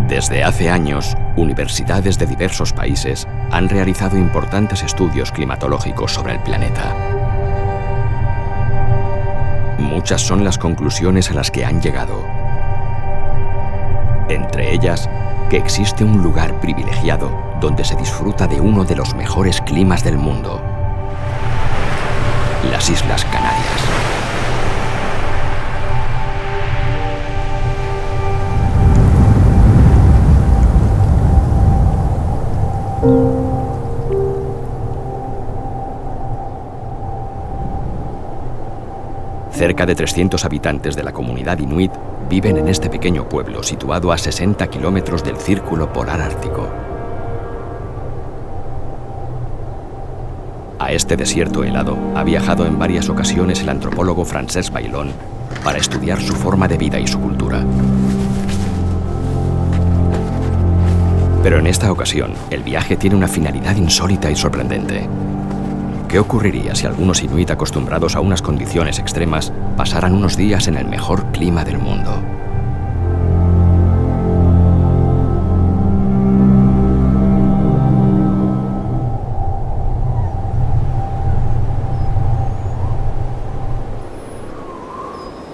Desde hace años, universidades de diversos países han realizado importantes estudios climatológicos sobre el planeta. Muchas son las conclusiones a las que han llegado. Entre ellas, que existe un lugar privilegiado donde se disfruta de uno de los mejores climas del mundo: las Islas Canarias. Cerca de 300 habitantes de la comunidad inuit viven en este pequeño pueblo situado a 60 kilómetros del Círculo Polar Ártico. A este desierto helado ha viajado en varias ocasiones el antropólogo Francesc Bailón para estudiar su forma de vida y su cultura. Pero en esta ocasión, el viaje tiene una finalidad insólita y sorprendente. ¿Qué ocurriría si algunos inuit acostumbrados a unas condiciones extremas pasaran unos días en el mejor clima del mundo?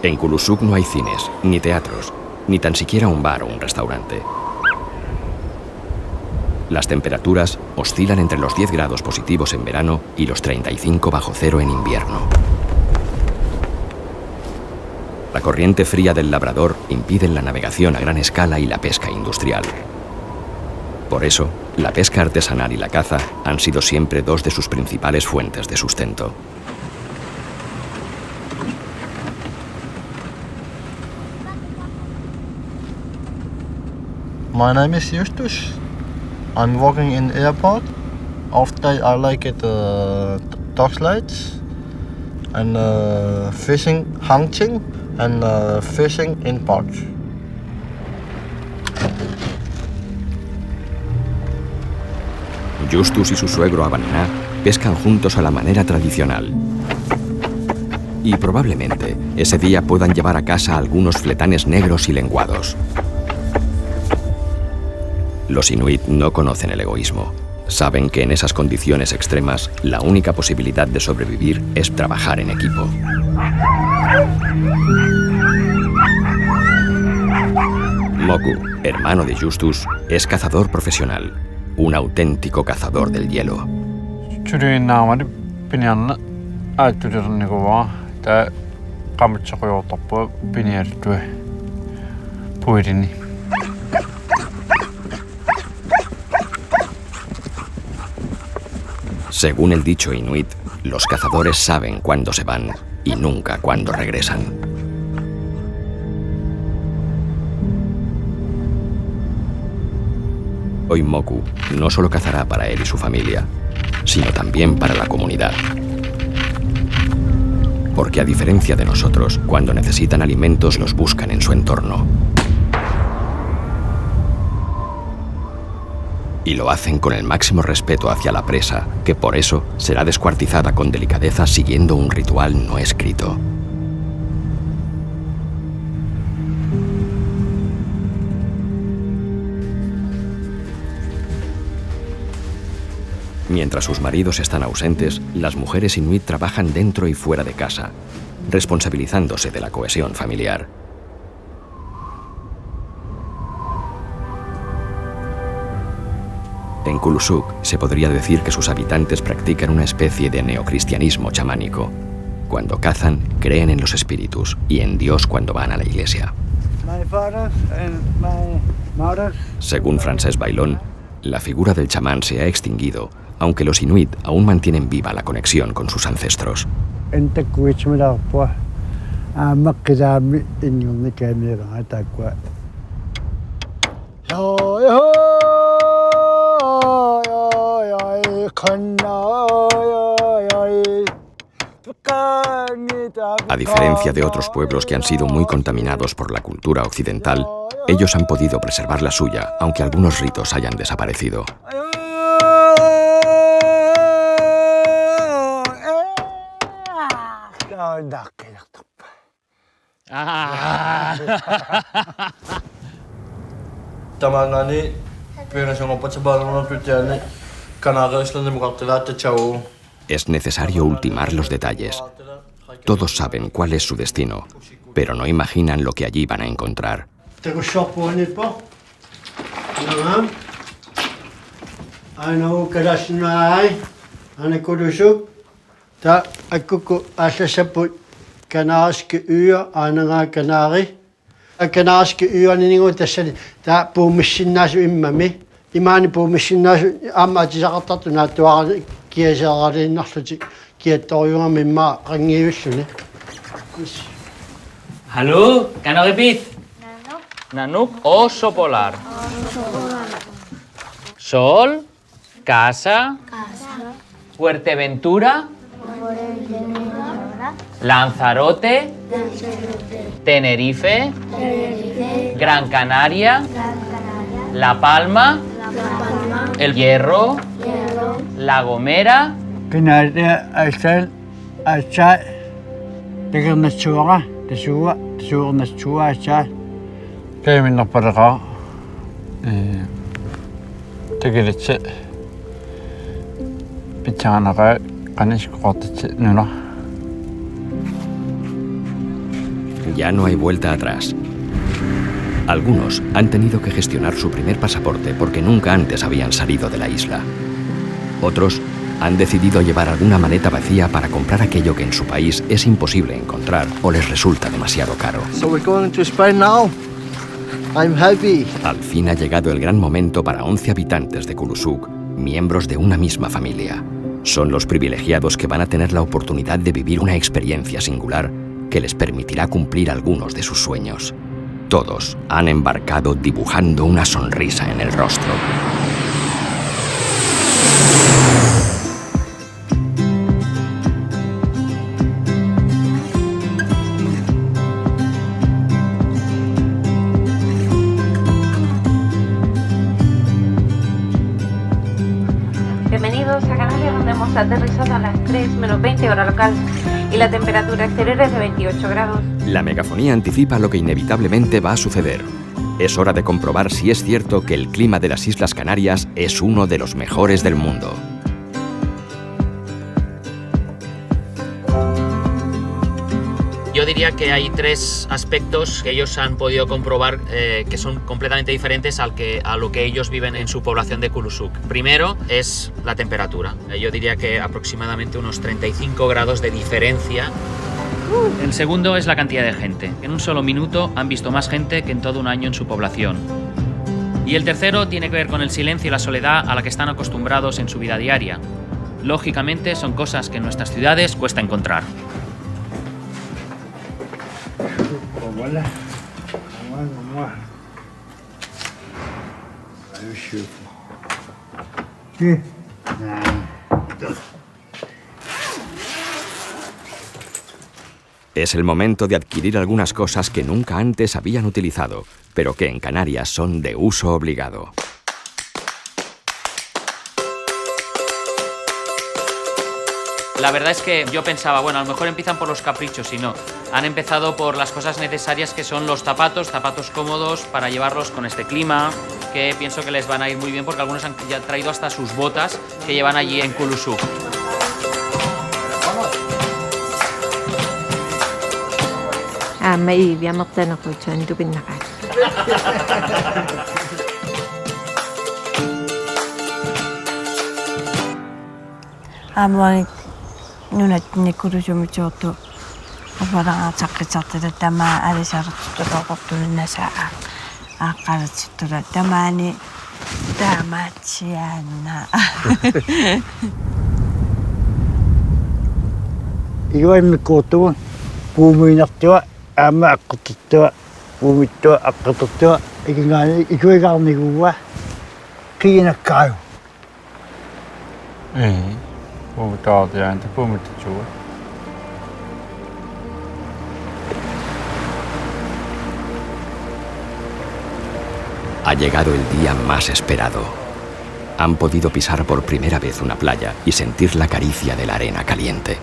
En Kulusuk no hay cines, ni teatros, ni tan siquiera un bar o un restaurante. Las temperaturas oscilan entre los 10 grados positivos en verano y los 35 bajo cero en invierno. La corriente fría del Labrador impide la navegación a gran escala y la pesca industrial. Por eso, la pesca artesanal y la caza han sido siempre dos de sus principales fuentes de sustento. My name is Justus. I'm working in airport. After I like it dog slides and fishing, hunting and fishing in parks. Justus y su suegro Abanená pescan juntos a la manera tradicional. Y probablemente ese día puedan llevar a casa algunos fletanes negros y lenguados. Los inuit no conocen el egoísmo. Saben que en esas condiciones extremas, la única posibilidad de sobrevivir es trabajar en equipo. Moku, hermano de Justus, es cazador profesional, un auténtico cazador del hielo. Según el dicho inuit, los cazadores saben cuándo se van y nunca cuándo regresan. Hoy Moku no solo cazará para él y su familia, sino también para la comunidad. Porque a diferencia de nosotros, cuando necesitan alimentos los buscan en su entorno. Y lo hacen con el máximo respeto hacia la presa, que por eso será descuartizada con delicadeza siguiendo un ritual no escrito. Mientras sus maridos están ausentes, las mujeres inuit trabajan dentro y fuera de casa, responsabilizándose de la cohesión familiar. En Kulusuk se podría decir que sus habitantes practican una especie de neocristianismo chamánico. Cuando cazan, creen en los espíritus y en Dios cuando van a la iglesia. Según Francesc Bailón, la figura del chamán se ha extinguido, aunque los inuit aún mantienen viva la conexión con sus ancestros. A diferencia de otros pueblos que han sido muy contaminados por la cultura occidental, ellos han podido preservar la suya, aunque algunos ritos hayan desaparecido. Tamangani, pero se ocupa chabarno tutjane, Canarias la democracia chao. Es necesario ultimar los detalles. Todos saben cuál es su destino, pero no imaginan lo que allí van a encontrar. Tego shop on it pa. Naam. Ano kadasnai. Ana kodusuk. Ta akuku asasaput Kanariske Øer ananga Kanari. Kanariske Øer ningo tasani. Ta på missionasu immami. Imani på missionasu amma tisaqartartuna tuara kiasararinarluti kiattoriunga mimma qangiussuni. Hallo, can I repeat? Nanook, oso polar. Sol, casa, Fuerteventura, Lanzarote, Tenerife, Gran Canaria, La Palma, El Hierro, La Gomera. Kanaria asal tegna chuanga tsuurna chua asal Käiminna parqa tegeletse pitsaanaqa qanisqortatsi nuna. Ya no hay vuelta atrás. Algunos han tenido que gestionar su primer pasaporte porque nunca antes habían salido de la isla. Otros han decidido llevar alguna maleta vacía para comprar aquello que en su país es imposible encontrar o les resulta demasiado caro. So we're going to Spain now. I'm happy. Al fin ha llegado el gran momento para 11 habitantes de Kulusuk, miembros de una misma familia. Son los privilegiados que van a tener la oportunidad de vivir una experiencia singular que les permitirá cumplir algunos de sus sueños. Todos han embarcado dibujando una sonrisa en el rostro. Bienvenidos a Canarias, donde hemos aterrizado a las 3 menos 20 hora local y la temperatura exterior es de 28 grados. La megafonía anticipa lo que inevitablemente va a suceder. Es hora de comprobar si es cierto que el clima de las Islas Canarias es uno de los mejores del mundo. Yo diría que hay tres aspectos que ellos han podido comprobar que son completamente diferentes a lo que ellos viven en su población de Kulusuk. Primero es la temperatura. Yo diría que aproximadamente unos 35 grados de diferencia. El segundo es la cantidad de gente. En un solo minuto han visto más gente que en todo un año en su población. Y el tercero tiene que ver con el silencio y la soledad a la que están acostumbrados en su vida diaria. Lógicamente son cosas que en nuestras ciudades cuesta encontrar. Es el momento de adquirir algunas cosas que nunca antes habían utilizado, pero que en Canarias son de uso obligado. La verdad es que yo pensaba, bueno, a lo mejor empiezan por los caprichos y no. Han empezado por las cosas necesarias que son los zapatos cómodos para llevarlos con este clima, que pienso que les van a ir muy bien porque algunos han ya traído hasta sus botas que llevan allí en Kulusuk. Nunatni kurusumichotu aparanga saqqisartala tama alisartutoqortunassa aqaratsittura tamani tamatsianna Iguaimikuutua puumuinartua aama aqquttua puumittua aqquttua ikingaani ikuigaarniguua kiinakkaayu. Ha llegado el día más esperado. Han podido pisar por primera vez una playa y sentir la caricia de la arena caliente.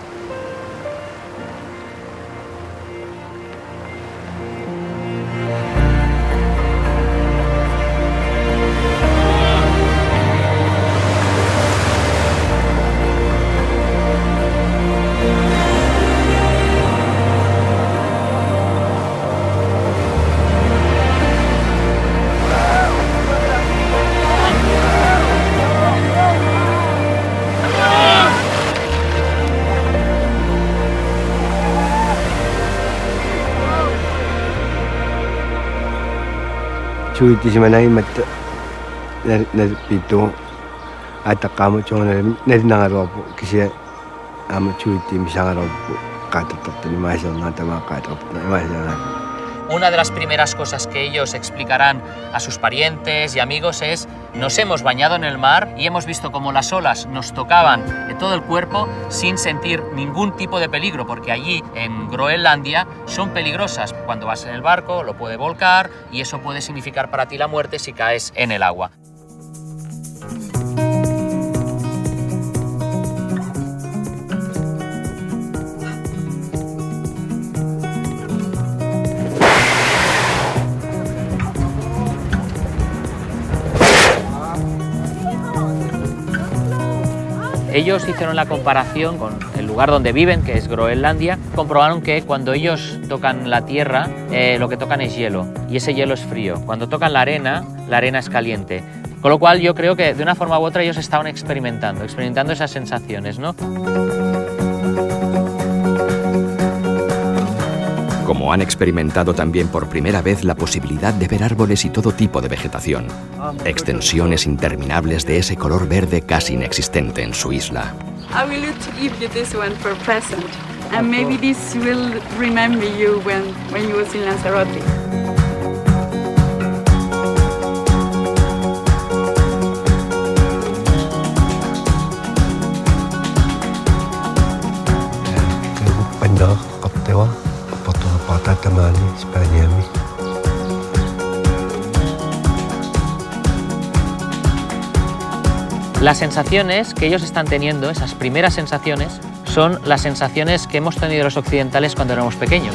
chuiti simanai matta na pito ataqamu chona na nangaropo kisia ama chuiti misangaropo qatatortani maasernata ma qatatortani maasernata. Una de las primeras cosas que ellos explicarán a sus parientes y amigos es: nos hemos bañado en el mar y hemos visto cómo las olas nos tocaban de todo el cuerpo sin sentir ningún tipo de peligro, porque allí en Groenlandia son peligrosas. Cuando vas en el barco lo puede volcar y eso puede significar para ti la muerte si caes en el agua. Ellos hicieron la comparación con el lugar donde viven, que es Groenlandia. Comprobaron que cuando ellos tocan la tierra, lo que tocan es hielo, y ese hielo es frío. Cuando tocan la arena es caliente. Con lo cual yo creo que de una forma u otra ellos estaban experimentando esas sensaciones, ¿no? Como han experimentado también por primera vez la posibilidad de ver árboles y todo tipo de vegetación, extensiones interminables de ese color verde casi inexistente en su isla. I will give you this one for present, and maybe this will remember you when you was in Lanzarote. Pandang kaptewa tamani Spaniami. Las sensaciones que ellos están teniendo, esas primeras sensaciones, son las sensaciones que hemos tenido los occidentales cuando éramos pequeños.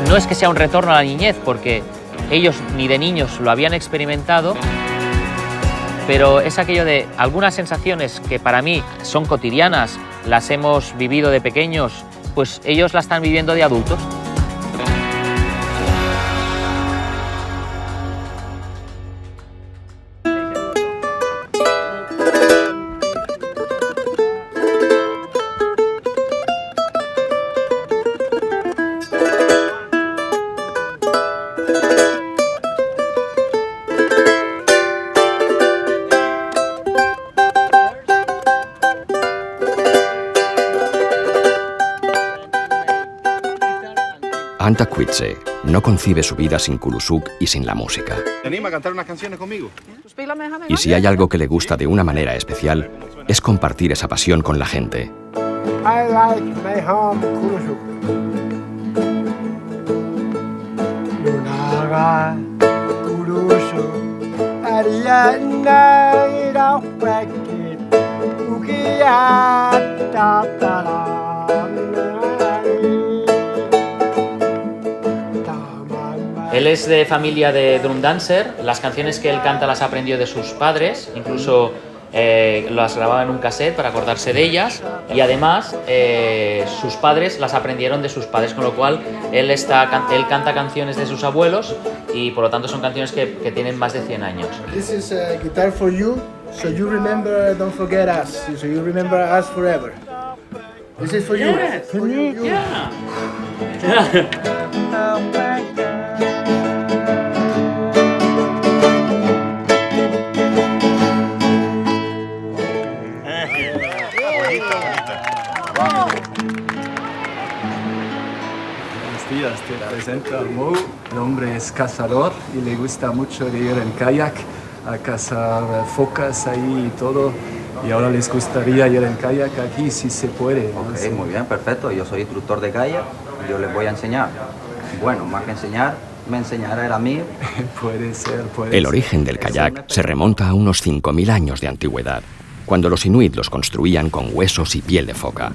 No es que sea un retorno a la niñez, porque ellos ni de niños lo habían experimentado, pero es aquello de algunas sensaciones que para mí son cotidianas, las hemos vivido de pequeños, pues ellos las están viviendo de adultos. Anta Quitze no concibe su vida sin Kulusuk y sin la música. ¿Te anima a cantar unas canciones conmigo? Y si hay algo que le gusta de una manera especial, es compartir esa pasión con la gente. I like my home Kulusuk. Lunaga Kulusuk Ariana Irawakit Ukiat Tatara. Él es de familia de drum dancer, las canciones que él canta las aprendió de sus padres, incluso las grababa en un cassette para acordarse de ellas, y además sus padres las aprendieron de sus padres, con lo cual él canta canciones de sus abuelos y por lo tanto son canciones que tienen más de 100 años. This is a guitar for you, so you remember, don't forget us, so you remember us forever. This is for you. Yes. For you. Yeah. Buenos días, te presento a Mo. El hombre es cazador y le gusta mucho de ir en kayak a cazar focas ahí y todo. Y ahora les gustaría ir en kayak aquí si se puede. Ok, sí. Muy bien, perfecto. Yo soy instructor de kayak y yo les voy a enseñar. Bueno, más que enseñar, me enseñará él a mí. Puede ser. El origen del kayak se remonta a unos 5.000 años de antigüedad, cuando los inuit los construían con huesos y piel de foca.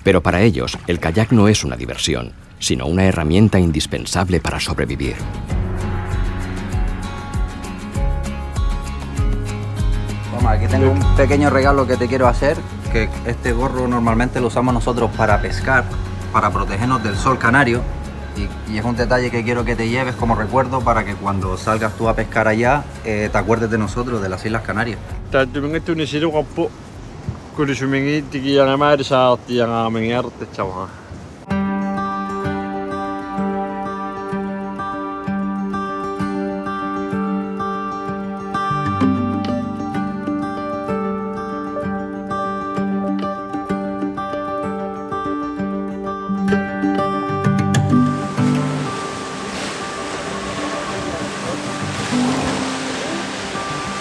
Pero para ellos, el kayak no es una diversión, sino una herramienta indispensable para sobrevivir. Toma, aquí tengo un pequeño regalo que te quiero hacer, que este gorro normalmente lo usamos nosotros para pescar, para protegernos del sol canario, y es un detalle que quiero que te lleves como recuerdo para que cuando salgas tú a pescar allá te acuerdes de nosotros, de las Islas Canarias. kulisumingi tigiangamaari saartiangaamingiartatsawa.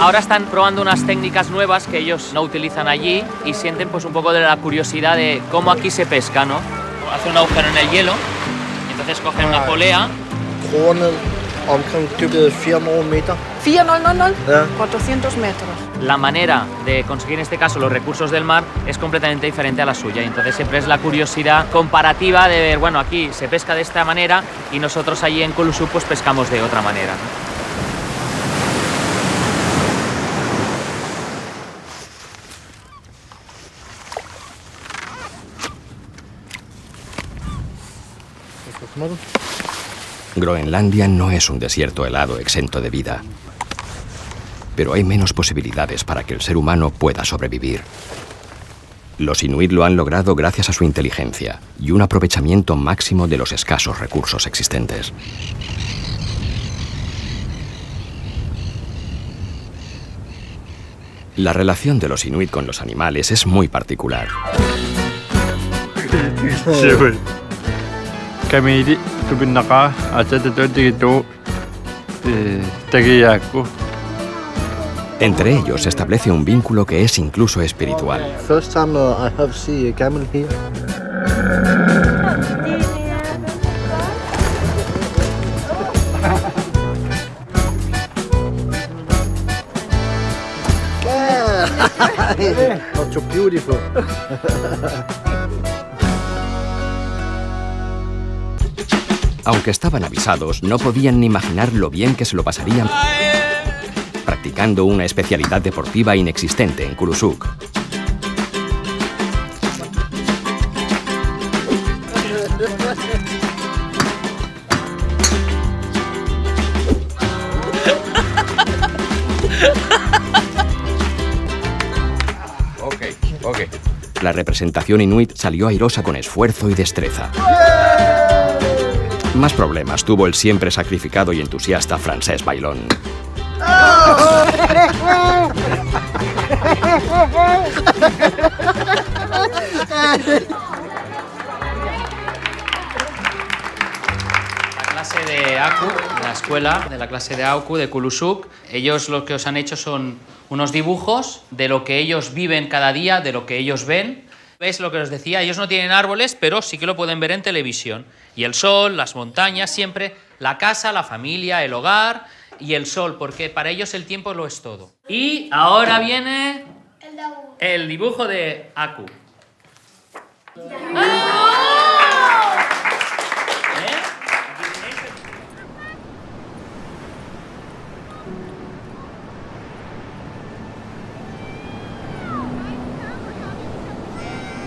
Ahora están probando unas técnicas nuevas que ellos no utilizan allí y sienten pues un poco de la curiosidad de cómo aquí se pesca, ¿no? Hacen un agujero en el hielo, y entonces cogen una polea. Omkring 400 meter. 400, 400 metros. La manera de conseguir en este caso los recursos del mar es completamente diferente a la suya, y entonces siempre es la curiosidad comparativa de ver, bueno, aquí se pesca de esta manera y nosotros allí en Kulusuk pues pescamos de otra manera, ¿no? Groenlandia no es un desierto helado exento de vida, pero hay menos posibilidades para que el ser humano pueda sobrevivir. Los inuit lo han logrado gracias a su inteligencia y un aprovechamiento máximo de los escasos recursos existentes. La relación de los inuit con los animales es muy particular. Kamiri tubinnaqa atatatigito tagiyaku. Entre ellos se establece un vínculo que es incluso espiritual. First time I have seen a camel here. Not so beautiful. Aunque estaban avisados, no podían ni imaginar lo bien que se lo pasarían practicando una especialidad deportiva inexistente en Kulusuk. Okay. La representación inuit salió airosa con esfuerzo y destreza. Más problemas tuvo el siempre sacrificado y entusiasta Francesc Bailón. La clase de Aku, la escuela de la clase de Aku de Kulusuk, ellos lo que os han hecho son unos dibujos de lo que ellos viven cada día, de lo que ellos ven. ¿Ves lo que os decía? Ellos no tienen árboles, pero sí que lo pueden ver en televisión. Y el sol, las montañas, siempre la casa, la familia, el hogar y el sol, porque para ellos el tiempo lo es todo. Y ahora viene el dibujo de Aku.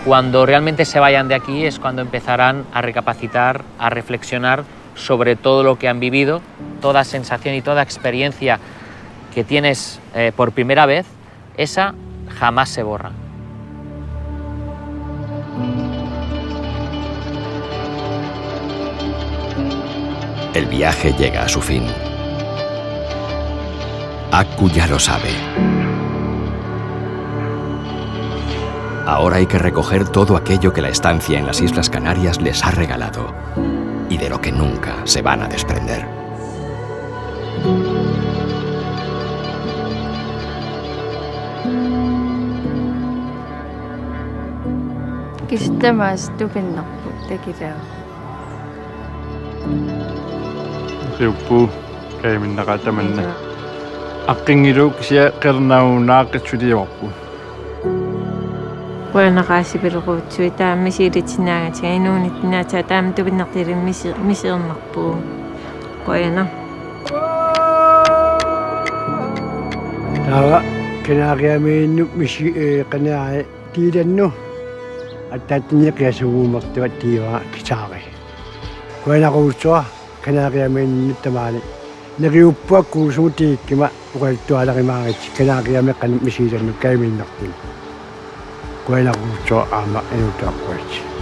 Cuando realmente se vayan de aquí es cuando empezarán a recapacitar, a reflexionar sobre todo lo que han vivido, toda sensación y toda experiencia que tienes por primera vez, esa jamás se borra. El viaje llega a su fin. Aku ya lo sabe. Ahora hay que recoger todo aquello que la estancia en las Islas Canarias les ha regalado y de lo que nunca se van a desprender. Riuppu kaiminnaqa aqqingilu kisia qernaunaaqqitsuliorpu. Bueno, casi pero chuita me sigue chinanga, chino ni na chata me tuve na tere me no pu. Bueno. Tawa kenaaqiamiinnu misi qanaa tiilannu attaatinniqiasuguumartuat tiiva kisaaqi. Kuanaquutsua kenaaqiamiinnu tamaani neriuppua kuusutiikkima uqaltualarimaagit kenaaqiamiqqan misiilannu kaiminnarpun. kuela mucho ama en otra puerta.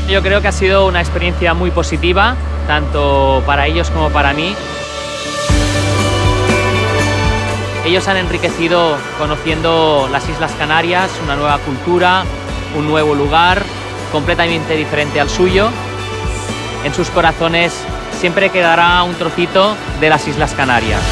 Yo creo que ha sido una experiencia muy positiva, tanto para ellos como para mí. Ellos han enriquecido conociendo las Islas Canarias, una nueva cultura, un nuevo lugar, completamente diferente al suyo. En sus corazones siempre quedará un trocito de las Islas Canarias.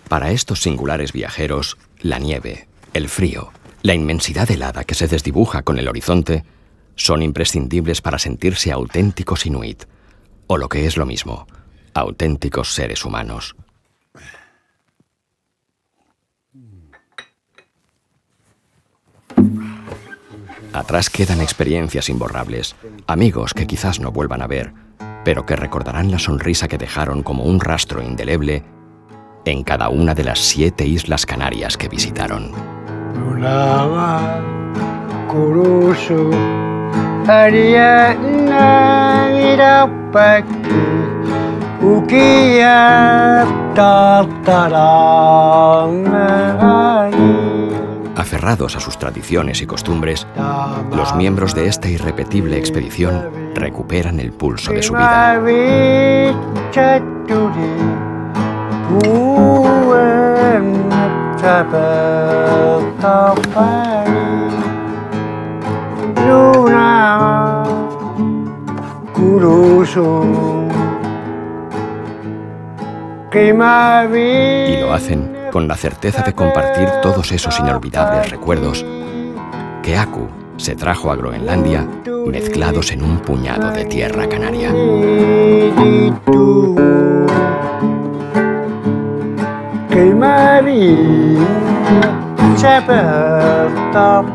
Para estos singulares viajeros, la nieve, el frío, la inmensidad helada que se desdibuja con el horizonte son imprescindibles para sentirse auténticos inuit, o lo que es lo mismo, auténticos seres humanos. Atrás quedan experiencias imborrables, amigos que quizás no vuelvan a ver, pero que recordarán la sonrisa que dejaron como un rastro indeleble en cada una de las 7 Islas Canarias que visitaron. Aferrados a sus tradiciones y costumbres, los miembros de esta irrepetible expedición recuperan el pulso de su vida. Y lo hacen con la certeza de compartir todos esos inolvidables recuerdos que Aku se trajo a Groenlandia mezclados en un puñado de tierra canaria. Maria, shepherd of